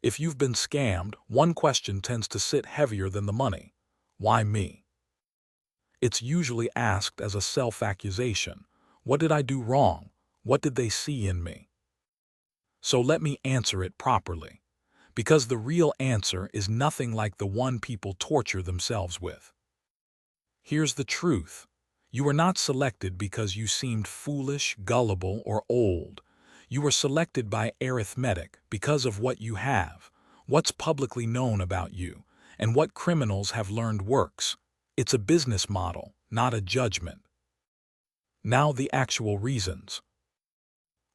If you've been scammed, one question tends to sit heavier than the money. Why me? It's usually asked as a self-accusation. What did I do wrong? What did they see in me? So let me answer it properly. Because the real answer is nothing like the one people torture themselves with. Here's the truth. You were not selected because you seemed foolish, gullible, or old. You were selected by arithmetic because of what you have, what's publicly known about you, and what criminals have learned works. It's a business model, not a judgment. Now the actual reasons.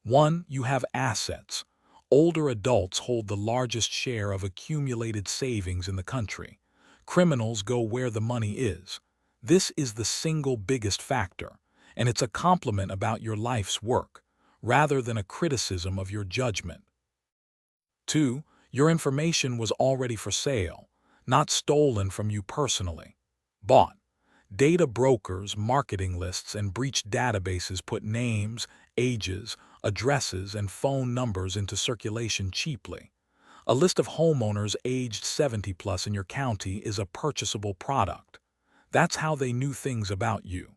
1. You have assets. Older adults hold the largest share of accumulated savings in the country. Criminals go where the money is. This is the single biggest factor, and it's a compliment about your life's work, rather than a criticism of your judgment. 2. Your information was already for sale, not stolen from you personally. Bought. Data brokers, marketing lists, and breached databases put names, ages, addresses, and phone numbers into circulation cheaply. A list of homeowners aged 70 plus in your county is a purchasable product. That's how they knew things about you.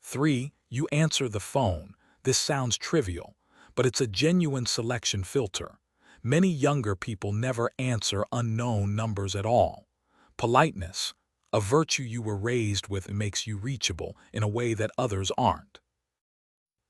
3. You answer the phone. This sounds trivial, but it's a genuine selection filter. Many younger people never answer unknown numbers at all. Politeness, a virtue you were raised with, makes you reachable in a way that others aren't.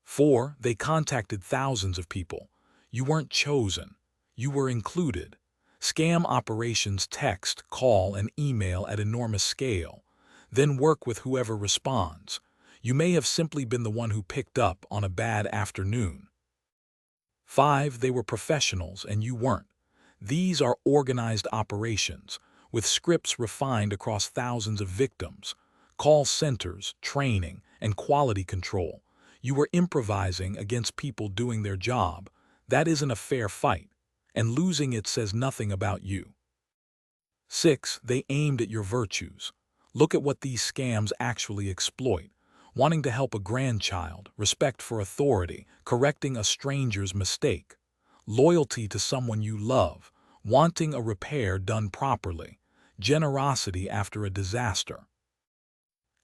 4. They contacted thousands of people. You weren't chosen. You were included. Scam operations text, call, and email at enormous scale, then work with whoever responds. You may have simply been the one who picked up on a bad afternoon. 5. They were professionals and you weren't. These are organized operations, with scripts refined across thousands of victims, call centers, training, and quality control. You were improvising against people doing their job. That isn't a fair fight, and losing it says nothing about you. 6. They aimed at your virtues. Look at what these scams actually exploit. Wanting to help a grandchild, respect for authority, correcting a stranger's mistake, loyalty to someone you love, wanting a repair done properly, generosity after a disaster.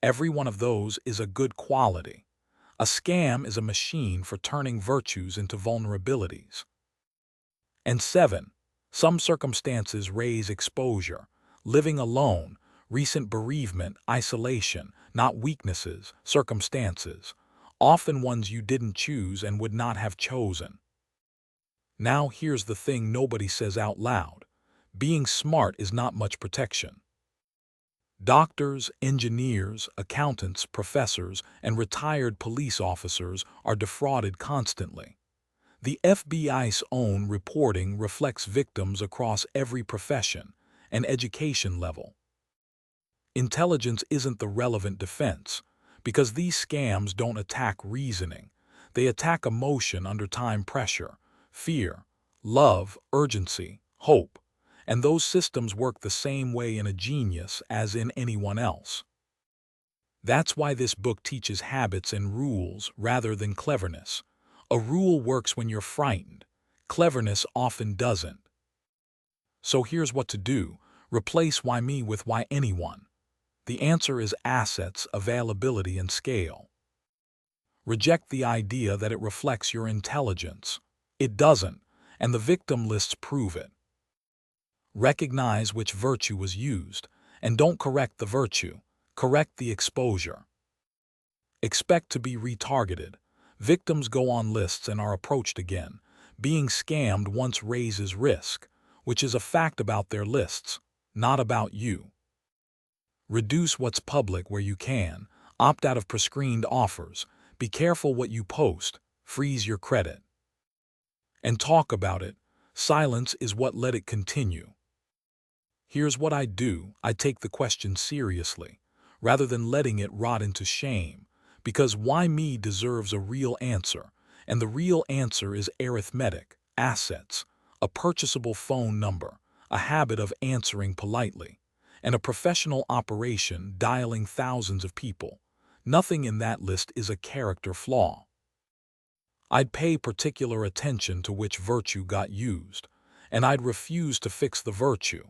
Every one of those is a good quality. A scam is a machine for turning virtues into vulnerabilities. And 7. Some circumstances raise exposure. Living alone, recent bereavement, isolation, not weaknesses, circumstances, often ones you didn't choose and would not have chosen. Now here's the thing nobody says out loud. Being smart is not much protection. Doctors, engineers, accountants, professors, and retired police officers are defrauded constantly. The FBI's own reporting reflects victims across every profession and education level. Intelligence isn't the relevant defense, because these scams don't attack reasoning. They attack emotion under time pressure, fear, love, urgency, hope. And those systems work the same way in a genius as in anyone else. That's why this book teaches habits and rules rather than cleverness. A rule works when you're frightened. Cleverness often doesn't. So here's what to do. Replace why me with why anyone. The answer is assets, availability, and scale. Reject the idea that it reflects your intelligence. It doesn't, and the victim lists prove it. Recognize which virtue was used, and don't correct the virtue, correct the exposure. Expect to be retargeted. Victims go on lists and are approached again. Being scammed once raises risk, which is a fact about their lists, not about you. Reduce what's public where you can. Opt out of prescreened offers. Be careful what you post. Freeze your credit. And talk about it. Silence is what let it continue. Here's what I do. I take the question seriously, rather than letting it rot into shame, because why me deserves a real answer, and the real answer is arithmetic, assets, a purchasable phone number, a habit of answering politely, and a professional operation dialing thousands of people. Nothing in that list is a character flaw. I'd pay particular attention to which virtue got used, and I'd refuse to fix the virtue.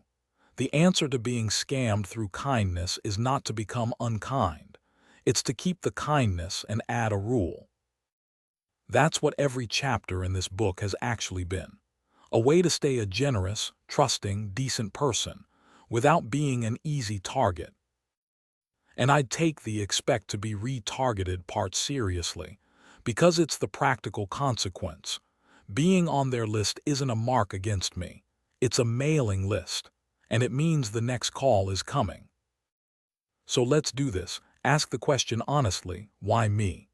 The answer to being scammed through kindness is not to become unkind. It's to keep the kindness and add a rule. That's what every chapter in this book has actually been. A way to stay a generous, trusting, decent person without being an easy target. And I'd take the expect to be retargeted part seriously, because it's the practical consequence. Being on their list isn't a mark against me. It's a mailing list, and it means the next call is coming. So let's do this. Ask the question honestly, why me?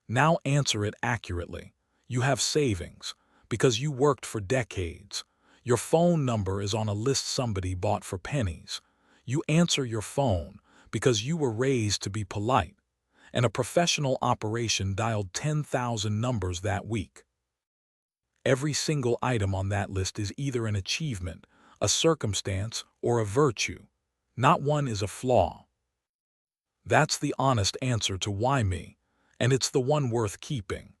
Now answer it accurately. You have savings, because you worked for decades. Your phone number is on a list somebody bought for pennies. You answer your phone because you were raised to be polite, and a professional operation dialed 10,000 numbers that week. Every single item on that list is either an achievement, a circumstance, or a virtue. Not one is a flaw. That's the honest answer to why me, and it's the one worth keeping.